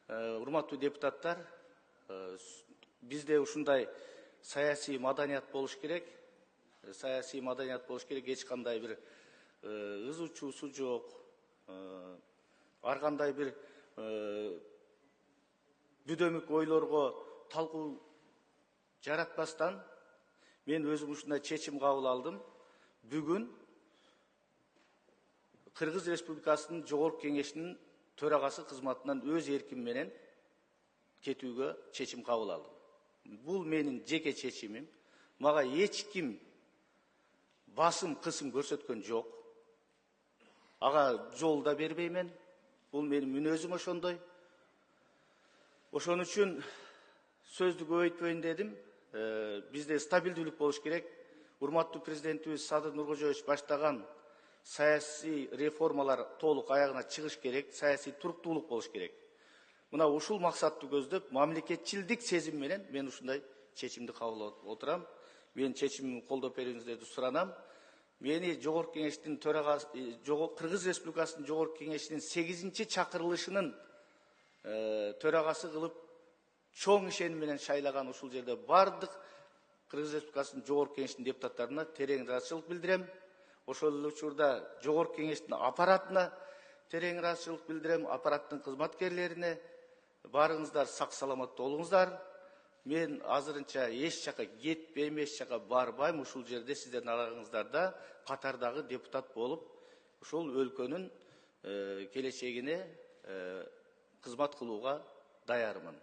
Урматтуу депутаттар, бизде ушундай саясий маданият болуш керек. Саясий маданият болуш керек. Эч кандай бир ызы чуусу жок. Ар кандай бир бүдөмүк ойлорго талкуу жаратпастан мен өзүм ушундай чечим кабыл алдым. Бүгүн Кыргыз Республикасынын Жогорку Кеңешинин төрагасы кызматынан өз эрким менен кетүүгө чечим кабыл алдым. Бул менин жеке чечимим. Мага эч ким басым кысым көрсөткөн жок. Ага жол да бербеймен. Бул менин мүнөзүм ошондой. Ошон үчүн сөздү көбөйтпөйүн дедим. Бизде стабилдүүлүк болуш керек. Урматтуу президентибиз Садыр Нуркожоевич баштаган саясий реформалар толук аягына чыгыш керек, саясий туруктуулук болуш керек. Мына ушул максатты көздөп, мамлекетчилдик сезим менен мен ушундай чечимди кабыл отурам. Мен чечимимди колдоп берүүңүздөрдү суранам. Мени Жогорку Кеңештин төрагасы, Кыргыз Республикасынын Жогорку Кеңешинин 8-чи чакырылышынын төрагасы кылып, чоң ишеним менен шайлаган ушул жерде бардык Кыргыз Республикасынын Жогорку Кеңешинин депутаттарына терең ыраазычылык билдирем. Ошол эле учурда Жогорку Кеңештин аппаратына терең ыраазычылык билдирем, аппараттын кызматкерлерине. Барыңыздар сак саламат болуңуздар. Мен азырынча эч жака кетпейм, эч жака барбайм. Ушул жерде сиздердин араңыздарда катардагы депутат болуп, ушул өлкөнүн келечегине кызмат кылууга даярмын.